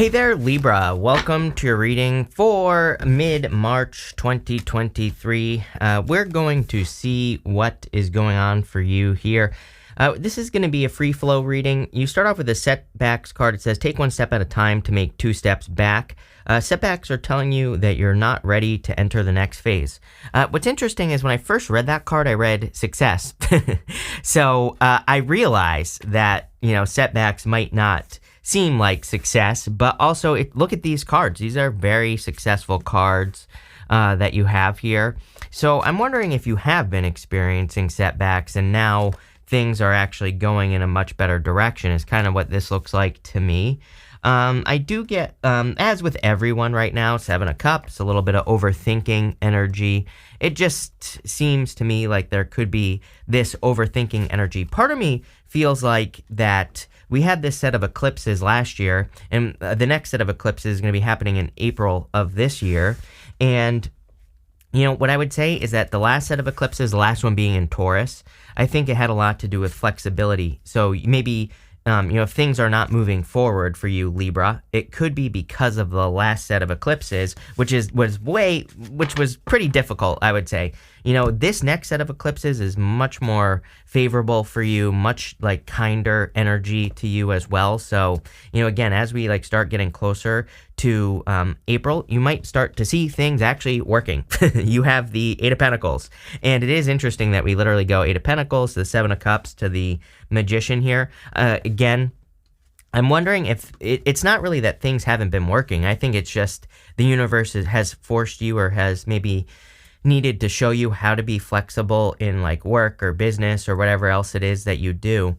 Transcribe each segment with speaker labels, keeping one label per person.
Speaker 1: Hey there, Libra. Welcome to your reading for mid-March 2023. We're going to see what is going on for you here. This is going to be a free flow reading. You start off with a setbacks card. It says, take one step at a time to make two steps back. Setbacks are telling you that you're not ready to enter the next phase. What's interesting is when I first read that card, I read success. So I realized that, setbacks might not seem like success, but also look at these cards. These are very successful cards that you have here. So I'm wondering if you have been experiencing setbacks and now things are actually going in a much better direction is kind of what this looks like to me. I do get, as with everyone right now, Seven of Cups, a little bit of overthinking energy. It just seems to me like there could be this overthinking energy. Part of me feels like that we had this set of eclipses last year, and the next set of eclipses is going to be happening in April of this year. And, what I would say is that the last set of eclipses, the last one being in Taurus, I think it had a lot to do with flexibility. So maybe if things are not moving forward for you, Libra, it could be because of the last set of eclipses, which was pretty difficult, I would say. This next set of eclipses is much more favorable for you, much kinder energy to you as well. So, again, as we start getting closer to April, you might start to see things actually working. You have the Eight of Pentacles, and it is interesting that we literally go Eight of Pentacles to the Seven of Cups to the Magician here. Again, I'm wondering if it's not really that things haven't been working. I think it's just the universe has forced you or has maybe needed to show you how to be flexible in work or business or whatever else it is that you do,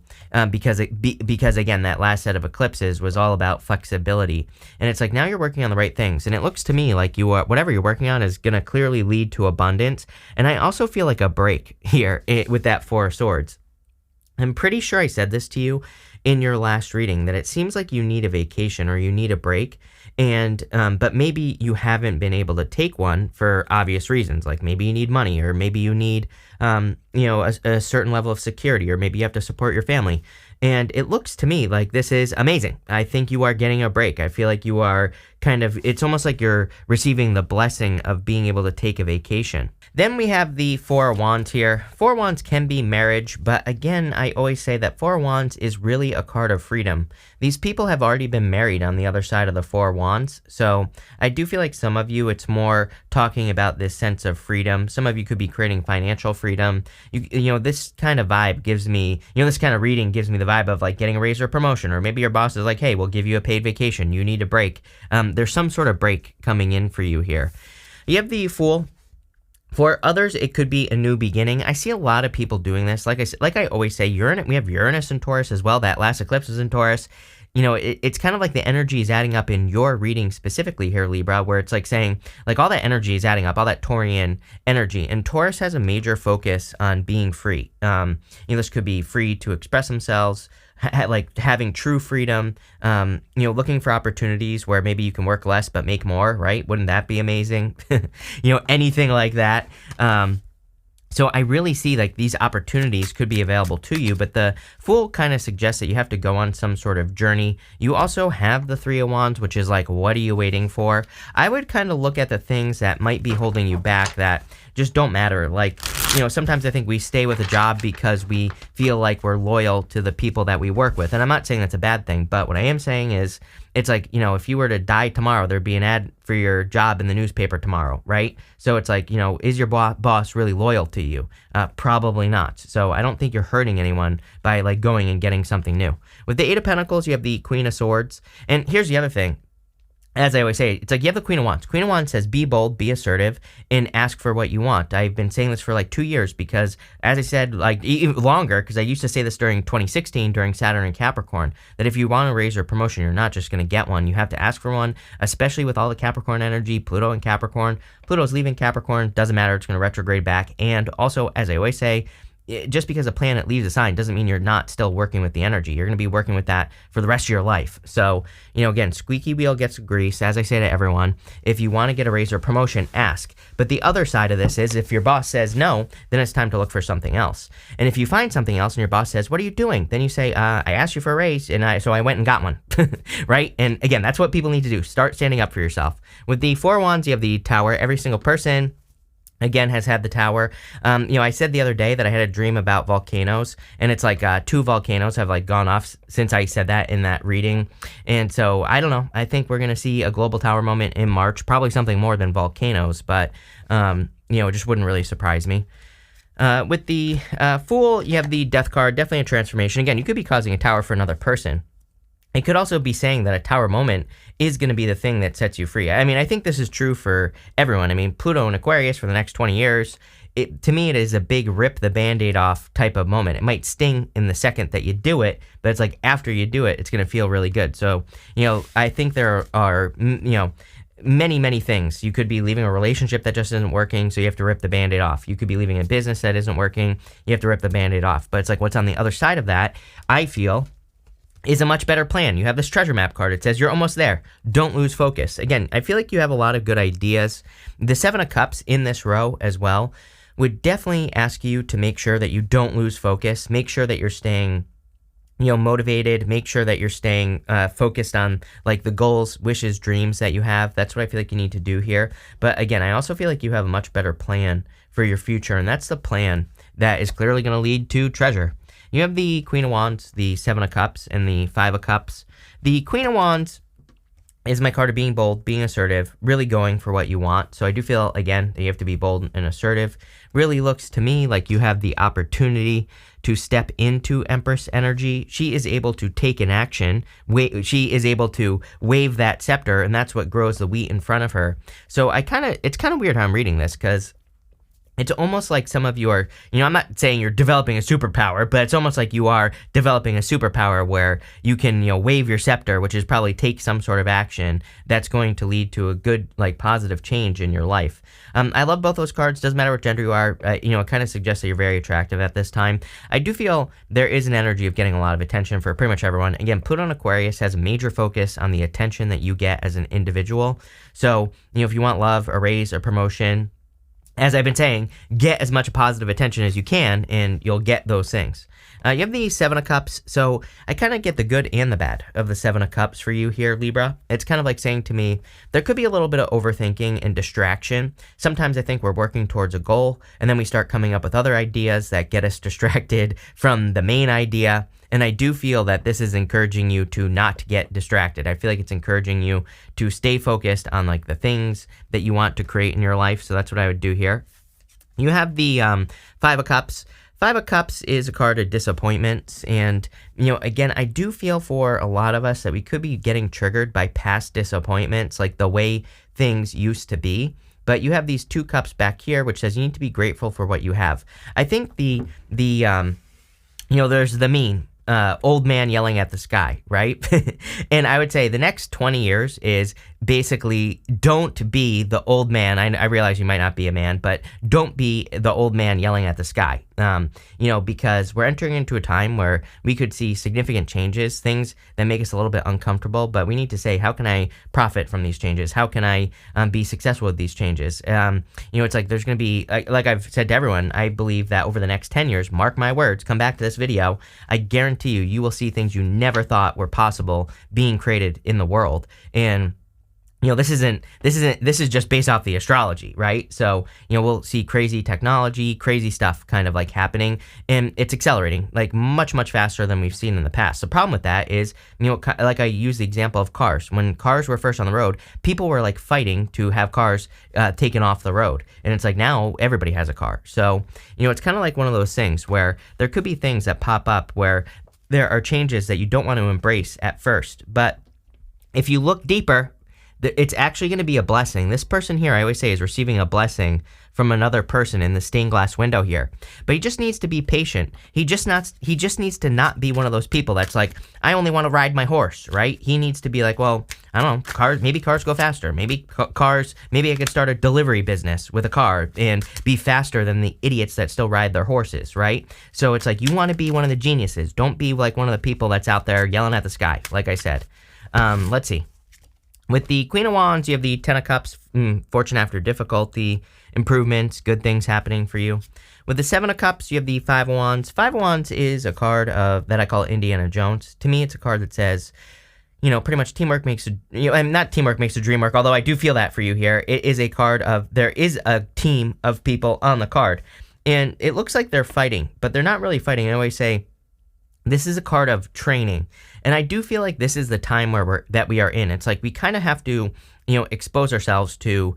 Speaker 1: because again, that last set of eclipses was all about flexibility, and it's now you're working on the right things, and it looks to me like whatever you're working on is going to clearly lead to abundance. And I also feel like a break here with that Four of Swords. I'm pretty sure I said this to you in your last reading, that it seems like you need a vacation or you need a break, and but maybe you haven't been able to take one for obvious reasons, like maybe you need money, or maybe you need a certain level of security, or maybe you have to support your family. And it looks to me like this is amazing. I think you are getting a break. I feel like you are it's almost like you're receiving the blessing of being able to take a vacation. Then we have the Four of Wands here. Four of Wands can be marriage, but again, I always say that Four of Wands is really a card of freedom. These people have already been married on the other side of the Four of Wands, so I do feel like some of you, it's more talking about this sense of freedom. Some of you could be creating financial freedom. This kind of vibe gives me, this kind of reading gives me the vibe of getting a raise or promotion, or maybe your boss is hey, we'll give you a paid vacation. You need a break. There's some sort of break coming in for you here. You have the Fool. For others, it could be a new beginning. I see a lot of people doing this. Like I always say, we have Uranus in Taurus as well. That last eclipse is in Taurus. It's kind of like the energy is adding up in your reading specifically here, Libra, where it's saying, all that energy is adding up, all that Taurian energy. And Taurus has a major focus on being free. This could be free to express themselves, having true freedom, looking for opportunities where maybe you can work less but make more, right? Wouldn't that be amazing? Anything like that. So I really see these opportunities could be available to you, but the Fool kind of suggests that you have to go on some sort of journey. You also have the Three of Wands, which is what are you waiting for? I would kind of look at the things that might be holding you back that just don't matter. Sometimes I think we stay with a job because we feel like we're loyal to the people that we work with. And I'm not saying that's a bad thing, but what I am saying is it's if you were to die tomorrow, there'd be an ad for your job in the newspaper tomorrow, right? So it's is your boss really loyal to you? Probably not. So I don't think you're hurting anyone by going and getting something new. With the Eight of Pentacles, you have the Queen of Swords. And here's the other thing. As I always say, it's you have the Queen of Wands. Queen of Wands says, be bold, be assertive, and ask for what you want. I've been saying this for 2 years because, as I said, even longer, because I used to say this during 2016, during Saturn and Capricorn, that if you want a raise or promotion, you're not just going to get one. You have to ask for one, especially with all the Capricorn energy, Pluto and Capricorn. Pluto's leaving Capricorn, doesn't matter, it's going to retrograde back. And also, as I always say, just because a planet leaves a sign doesn't mean you're not still working with the energy. You're going to be working with that for the rest of your life. So, again, squeaky wheel gets grease. As I say to everyone, if you want to get a raise or promotion, ask. But the other side of this is if your boss says no, then it's time to look for something else. And if you find something else and your boss says, what are you doing? Then you say, I asked you for a raise, and so I went and got one, right? And again, that's what people need to do. Start standing up for yourself. With the Four of Wands, you have the Tower. Every single person again has had the Tower. I said the other day that I had a dream about volcanoes, and it's like 2 volcanoes have like gone off since I said that in that reading. And so I don't know, I think we're gonna see a global Tower moment in March, probably something more than volcanoes, but it just wouldn't really surprise me. With the Fool, you have the Death card. Definitely a transformation. Again, you could be causing a Tower for another person. It could also be saying that a Tower moment is going to be the thing that sets you free. I mean, I think this is true for everyone. I mean, Pluto and Aquarius for the next 20 years, to me, it is a big rip the Band-Aid off type of moment. It might sting in the second that you do it, but it's like after you do it, it's going to feel really good. So, I think there are, many, many things. You could be leaving a relationship that just isn't working, so you have to rip the Band-Aid off. You could be leaving a business that isn't working, you have to rip the Band-Aid off. But it's like what's on the other side of that, I feel, is a much better plan. You have this treasure map card. It says you're almost there. Don't lose focus. Again, I feel like you have a lot of good ideas. The 7 of Cups in this row as well would definitely ask you to make sure that you don't lose focus. Make sure that you're staying motivated. Make sure that you're staying focused on like the goals, wishes, dreams that you have. That's what I feel like you need to do here. But again, I also feel like you have a much better plan for your future, and that's the plan that is clearly going to lead to treasure. You have the Queen of Wands, the 7 of Cups, and the 5 of Cups. The Queen of Wands is my card of being bold, being assertive, really going for what you want. So I do feel, again, that you have to be bold and assertive. Really looks to me like you have the opportunity to step into Empress energy. She is able to take an action. She is able to wave that scepter, and that's what grows the wheat in front of her. So it's kind of weird how I'm reading this, because it's almost like some of you are, I'm not saying you're developing a superpower, but it's almost like you are developing a superpower where you can, wave your scepter, which is probably take some sort of action that's going to lead to a good, like, positive change in your life. I love both those cards. Doesn't matter what gender you are. It kind of suggests that you're very attractive at this time. I do feel there is an energy of getting a lot of attention for pretty much everyone. Again, Pluto and Aquarius has a major focus on the attention that you get as an individual. So, if you want love, a raise, a promotion, as I've been saying, get as much positive attention as you can, and you'll get those things. You have the 7 of Cups, so I kind of get the good and the bad of the 7 of Cups for you here, Libra. It's kind of like saying to me, there could be a little bit of overthinking and distraction. Sometimes I think we're working towards a goal, and then we start coming up with other ideas that get us distracted from the main idea. And I do feel that this is encouraging you to not get distracted. I feel like it's encouraging you to stay focused on like the things that you want to create in your life. So that's what I would do here. You have the 5 of Cups. 5 of Cups is a card of disappointments. And, again, I do feel for a lot of us that we could be getting triggered by past disappointments, like the way things used to be. But you have these 2 cups back here, which says you need to be grateful for what you have. I think there's the meme. Old man yelling at the sky, right? And I would say the next 20 years is basically don't be the old man. I realize you might not be a man, but don't be the old man yelling at the sky. Because we're entering into a time where we could see significant changes, things that make us a little bit uncomfortable, but we need to say, how can I profit from these changes? How can I be successful with these changes? It's like there's going to be, like I've said to everyone, I believe that over the next 10 years, mark my words, come back to this video, I guarantee you will see things you never thought were possible being created in the world. And this is just based off the astrology, right? So, we'll see crazy technology, crazy stuff kind of like happening, and it's accelerating like much, much faster than we've seen in the past. The problem with that is, like I use the example of cars. When cars were first on the road, people were like fighting to have cars taken off the road. And it's like now everybody has a car. So, it's kind of like one of those things where there could be things that pop up where there are changes that you don't want to embrace at first. But if you look deeper, it's actually going to be a blessing. This person here, I always say, is receiving a blessing from another person in the stained glass window here. But he just needs to be patient. He just needs to not be one of those people that's like, I only want to ride my horse, right? He needs to be like, well, I don't know, cars go faster. Maybe I could start a delivery business with a car and be faster than the idiots that still ride their horses, right? So it's like, you want to be one of the geniuses. Don't be like one of the people that's out there yelling at the sky, like I said. Let's see. With the Queen of Wands, you have the Ten of Cups, fortune after difficulty, improvements, good things happening for you. With the Seven of Cups, you have the Five of Wands. Five of Wands is a card that I call Indiana Jones. To me, it's a card that says, pretty much teamwork makes and not teamwork makes the dream work, although I do feel that for you here. It is a card of, there is a team of people on the card, and it looks like they're fighting, but they're not really fighting. I always say, this is a card of training, and I do feel like this is the time that we are in. It's like we kind of have to, expose ourselves to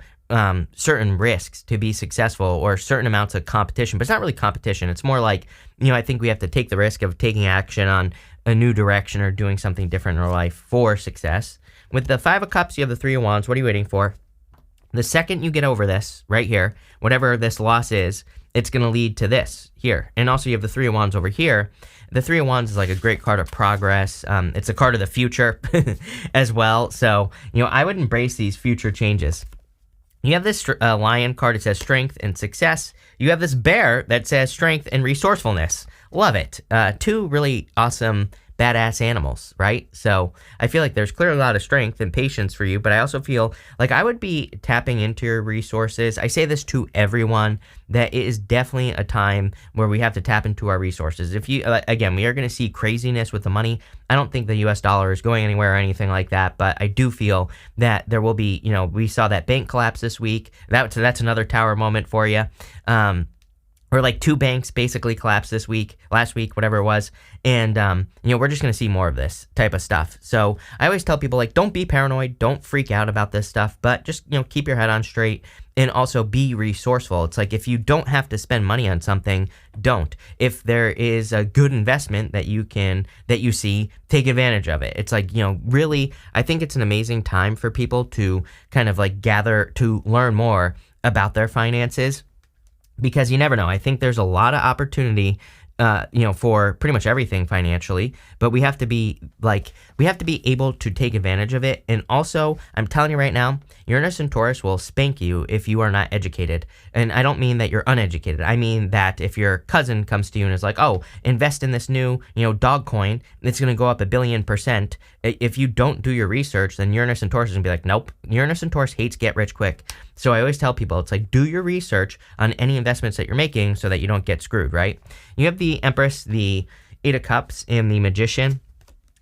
Speaker 1: certain risks to be successful, or certain amounts of competition. But it's not really competition. It's more like, I think we have to take the risk of taking action on a new direction or doing something different in our life for success. With the Five of Cups, you have the Three of Wands. What are you waiting for? The second you get over this right here, whatever this loss is, it's going to lead to this here. And also you have the Three of Wands over here. The Three of Wands is like a great card of progress. It's a card of the future as well. So, I would embrace these future changes. You have this lion card that says strength and success. You have this bear that says strength and resourcefulness. Love it. Two really awesome, badass animals, right? So I feel like there's clearly a lot of strength and patience for you, but I also feel like I would be tapping into your resources. I say this to everyone, that it is definitely a time where we have to tap into our resources. If you, again, we are going to see craziness with the money. I don't think the US dollar is going anywhere or anything like that, but I do feel that there will be, we saw that bank collapse this week. That's another tower moment for you. Or like two banks basically collapsed last week, whatever it was. And, we're just going to see more of this type of stuff. So I always tell people, like, don't be paranoid. Don't freak out about this stuff, but just, keep your head on straight, and also be resourceful. It's like, if you don't have to spend money on something, don't. If there is a good investment that you see, take advantage of it. It's like, really, I think it's an amazing time for people to kind of like gather to learn more about their finances. Because you never know. I think there's a lot of opportunity, for pretty much everything financially, but we have to be able to take advantage of it. And also, I'm telling you right now, Uranus and Taurus will spank you if you are not educated. And I don't mean that you're uneducated. I mean that if your cousin comes to you and is like, oh, invest in this new, dog coin, it's going to go up 1 billion%. If you don't do your research, then Uranus and Taurus is going to be like, nope, Uranus and Taurus hates get rich quick. So I always tell people, it's like, do your research on any investments that you're making so that you don't get screwed, right? You have the Empress, the Eight of Cups, and the Magician.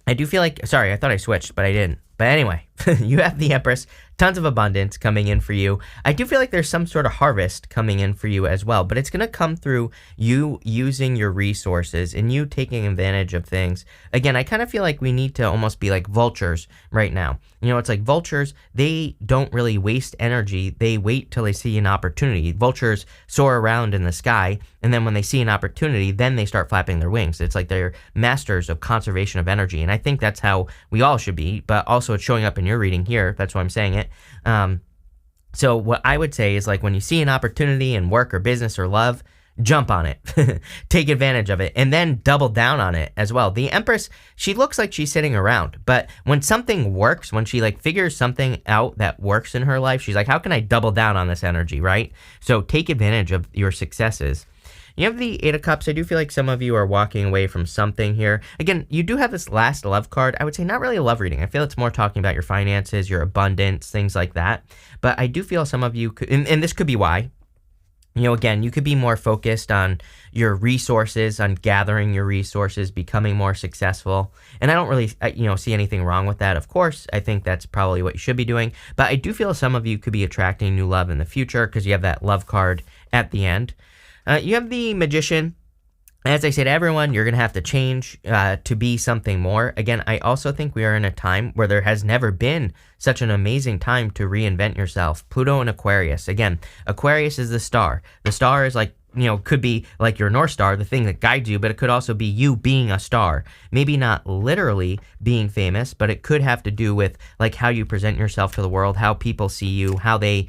Speaker 1: I do feel like, sorry, I thought I switched, but I didn't. But anyway, you have the Empress, tons of abundance coming in for you. I do feel like there's some sort of harvest coming in for you as well, but it's going to come through you using your resources and you taking advantage of things. Again, I kind of feel like we need to almost be like vultures right now. It's like vultures, they don't really waste energy. They wait till they see an opportunity. Vultures soar around in the sky, and then when they see an opportunity, then they start flapping their wings. It's like they're masters of conservation of energy, and I think that's how we all should be, but also it's showing up in your reading here. That's why I'm saying it. So what I would say is, like, when you see an opportunity in work or business or love, jump on it, take advantage of it, and then double down on it as well. The Empress, she looks like she's sitting around, but when something works, when she like figures something out that works in her life, she's like, how can I double down on this energy, right? So take advantage of your successes. You have the Eight of Cups. I do feel like some of you are walking away from something here. Again, you do have this last love card. I would say not really a love reading. I feel it's more talking about your finances, your abundance, things like that. But I do feel some of you could, and this could be why. Again, you could be more focused on your resources, on gathering your resources, becoming more successful. And I don't really, see anything wrong with that. Of course, I think that's probably what you should be doing. But I do feel some of you could be attracting new love in the future because you have that love card at the end. You have the Magician. As I said, everyone, you're going to have to change to be something more. Again, I also think we are in a time where there has never been such an amazing time to reinvent yourself. Pluto and Aquarius. Again, Aquarius is the star. The star is like, could be like your North Star, the thing that guides you, but it could also be you being a star. Maybe not literally being famous, but it could have to do with like how you present yourself to the world, how people see you, how they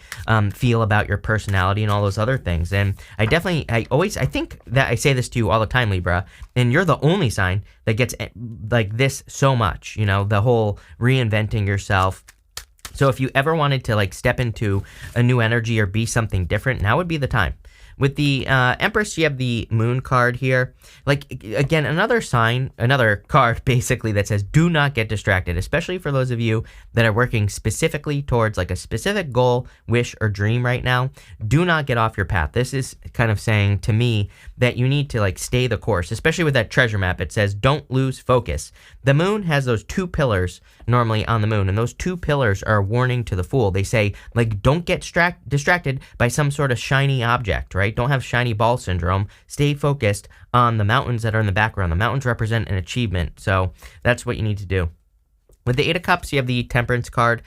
Speaker 1: feel about your personality and all those other things. And I think that I say this to you all the time, Libra, and you're the only sign that gets like this so much, the whole reinventing yourself, So if you ever wanted to like step into a new energy or be something different, now would be the time. With the Empress, you have the Moon card here. Like, again, another sign, another card, basically, that says do not get distracted, especially for those of you that are working specifically towards, like, a specific goal, wish, or dream right now. Do not get off your path. This is kind of saying to me that you need to, like, stay the course, especially with that treasure map. It says don't lose focus. The Moon has those two pillars normally on the Moon, and those two pillars are a warning to the Fool. They say, like, don't get distracted by some sort of shiny object, right? Don't have shiny ball syndrome. Stay focused on the mountains that are in the background. The mountains represent an achievement, so that's what you need to do. With the Eight of Cups, you have the Temperance card.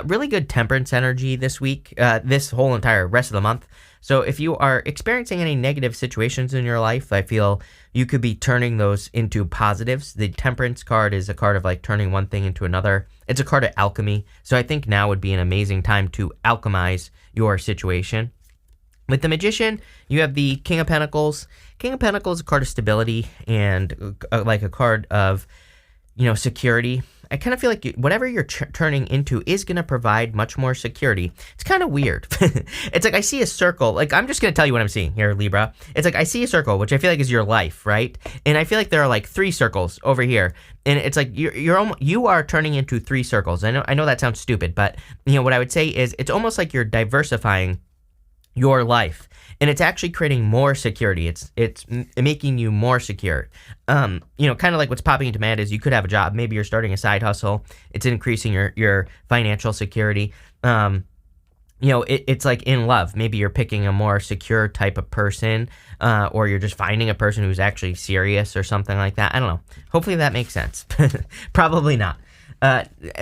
Speaker 1: Really good temperance energy this week, this whole entire rest of the month. So if you are experiencing any negative situations in your life, I feel you could be turning those into positives. The Temperance card is a card of like turning one thing into another. It's a card of alchemy. So I think now would be an amazing time to alchemize your situation. With the Magician, you have the King of Pentacles. King of Pentacles is a card of stability and like a card of, security. I kind of feel like whatever you're turning into is going to provide much more security. It's kind of weird. It's like I see a circle. Like, I'm just going to tell you what I'm seeing here, Libra. It's like I see a circle, which I feel like is your life, right? And I feel like there are like 3 circles over here. And it's like you are turning into 3 circles. I know that sounds stupid, but what I would say is it's almost like you're diversifying your life, and it's actually creating more security. It's making you more secure. Kind of like what's popping into my head is you could have a job. Maybe you're starting a side hustle. It's increasing your financial security. It's like in love. Maybe you're picking a more secure type of person, or you're just finding a person who's actually serious or something like that. I don't know. Hopefully that makes sense. Probably not.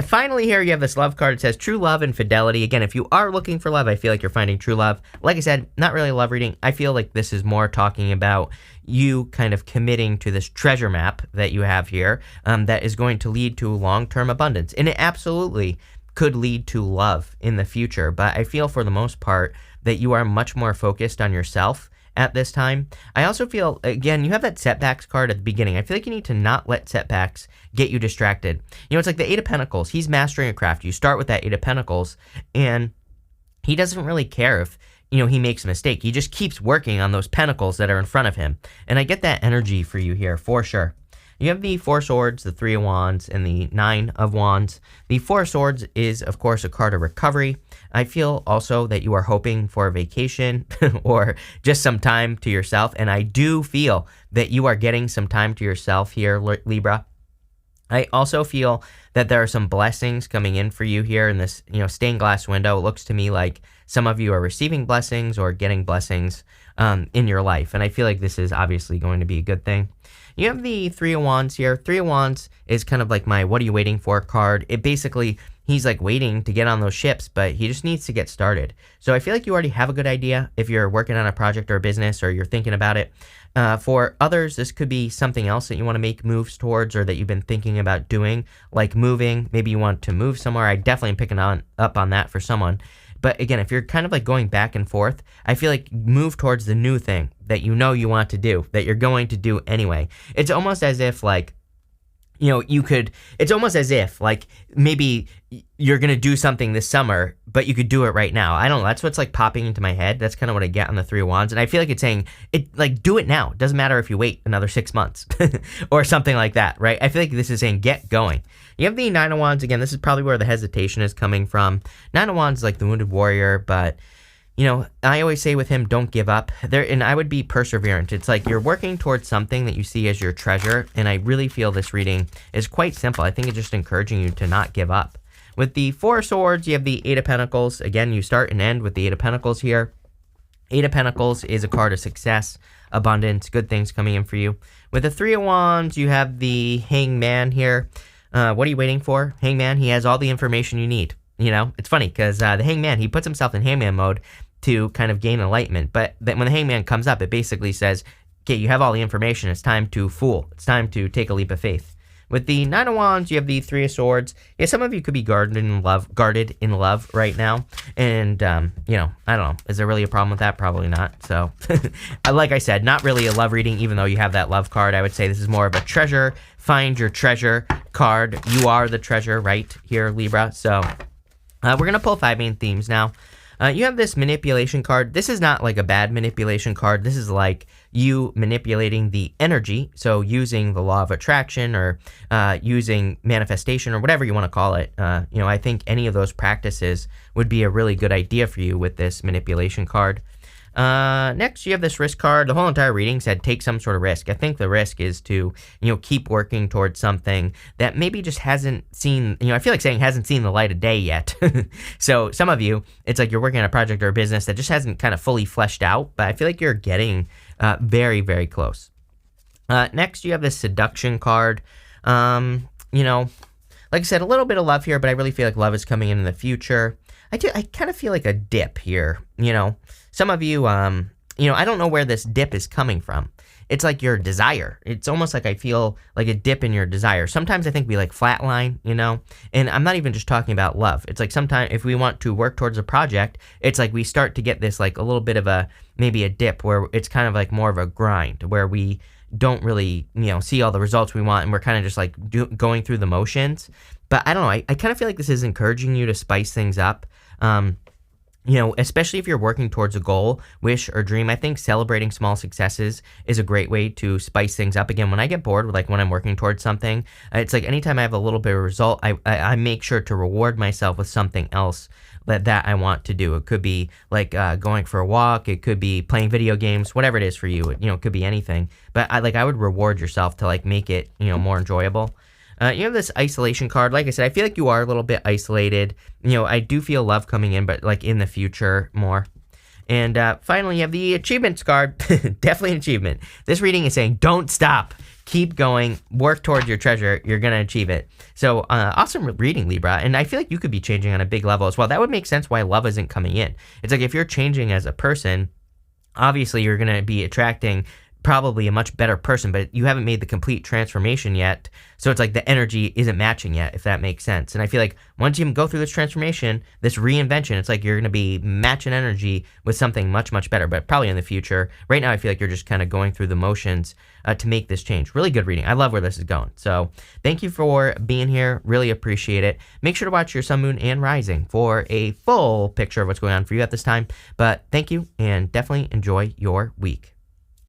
Speaker 1: Finally here you have this love card. It says true love and fidelity. Again, if you are looking for love, I feel like you're finding true love. Like I said, not really a love reading. I feel like this is more talking about you kind of committing to this treasure map that you have here, that is going to lead to long-term abundance. And it absolutely could lead to love in the future. But I feel for the most part that you are much more focused on yourself at this time. I also feel, again, you have that setbacks card at the beginning. I feel like you need to not let setbacks get you distracted. It's like the Eight of Pentacles. He's mastering a craft. You start with that Eight of Pentacles, and he doesn't really care if, he makes a mistake. He just keeps working on those pentacles that are in front of him. And I get that energy for you here, for sure. You have the Four Swords, the Three of Wands, and the Nine of Wands. The Four Swords is, of course, a card of recovery. I feel also that you are hoping for a vacation or just some time to yourself, and I do feel that you are getting some time to yourself here, Libra. I also feel that there are some blessings coming in for you here in this, stained glass window. It looks to me like some of you are receiving blessings or getting blessings in your life, and I feel like this is obviously going to be a good thing. You have the Three of Wands here. Three of Wands is kind of like my what are you waiting for card. It basically, he's like waiting to get on those ships, but he just needs to get started. So I feel like you already have a good idea if you're working on a project or a business or you're thinking about it. For others, this could be something else that you want to make moves towards or that you've been thinking about doing, like moving. Maybe you want to move somewhere. I definitely am picking up on that for someone. But again, if you're kind of like going back and forth, I feel like move towards the new thing that you want to do, that you're going to do anyway. It's almost as if like, it's almost as if like maybe you're going to do something this summer, but you could do it right now. I don't know. That's what's like popping into my head. That's kind of what I get on the Three of Wands. And I feel like it's saying it like do it now. It doesn't matter if you wait another 6 months or something like that, right? I feel like this is saying get going. You have the Nine of Wands. Again, this is probably where the hesitation is coming from. Nine of Wands is like the wounded warrior, but I always say with him, don't give up. And I would be perseverant. It's like you're working towards something that you see as your treasure, and I really feel this reading is quite simple. I think it's just encouraging you to not give up. With the Four Swords, you have the Eight of Pentacles. Again, you start and end with the Eight of Pentacles here. Eight of Pentacles is a card of success, abundance, good things coming in for you. With the Three of Wands, you have the Hangman here. What are you waiting for? Hangman, he has all the information you need. It's funny because the Hangman, he puts himself in Hangman mode to kind of gain enlightenment. But then when the Hangman comes up, it basically says, okay, you have all the information. It's time to fool. It's time to take a leap of faith. With the Nine of Wands, you have the Three of Swords. Yeah, some of you could be guarded in love right now. And, I don't know. Is there really a problem with that? Probably not. So, like I said, not really a love reading, even though you have that love card. I would say this is more of a treasure, find your treasure card. You are the treasure right here, Libra. So, We're going to pull 5 main themes now. You have this manipulation card. This is not like a bad manipulation card. This is like you manipulating the energy. So using the law of attraction or using manifestation or whatever you want to call it. I think any of those practices would be a really good idea for you with this manipulation card. Next, you have this risk card. The whole entire reading said take some sort of risk. I think the risk is to, keep working towards something that maybe just hasn't seen, I feel like saying hasn't seen the light of day yet. So some of you, it's like you're working on a project or a business that just hasn't kind of fully fleshed out, but I feel like you're getting very, very close. Next, you have this seduction card. Like I said, a little bit of love here, but I really feel like love is coming in the future. I kind of feel like a dip here, Some of you, I don't know where this dip is coming from. It's like your desire. It's almost like I feel like a dip in your desire. Sometimes I think we like flatline, and I'm not even just talking about love. It's like sometimes if we want to work towards a project, it's like we start to get this like a little bit of maybe a dip where it's kind of like more of a grind where we don't really, see all the results we want and we're kind of just like going through the motions. But I don't know. I kind of feel like this is encouraging you to spice things up. Especially if you're working towards a goal, wish, or dream, I think celebrating small successes is a great way to spice things up. Again, when I get bored, like when I'm working towards something, it's like anytime I have a little bit of result, I make sure to reward myself with something else that I want to do. It could be like going for a walk. It could be playing video games, whatever it is for you. It could be anything. But I would reward yourself to like make it, more enjoyable. You have this isolation card. Like I said, I feel like you are a little bit isolated. I do feel love coming in, but like in the future more. And finally, you have the achievements card. Definitely an achievement. This reading is saying, don't stop. Keep going. Work towards your treasure. You're going to achieve it. So awesome reading, Libra. And I feel like you could be changing on a big level as well. That would make sense why love isn't coming in. It's like if you're changing as a person, obviously you're going to be attracting probably a much better person, but you haven't made the complete transformation yet. So it's like the energy isn't matching yet, if that makes sense. And I feel like once you go through this transformation, this reinvention, it's like you're going to be matching energy with something much, much better, but probably in the future. Right now, I feel like you're just kind of going through the motions to make this change. Really good reading. I love where this is going. So thank you for being here. Really appreciate it. Make sure to watch your sun, moon, and rising for a full picture of what's going on for you at this time. But thank you, and definitely enjoy your week.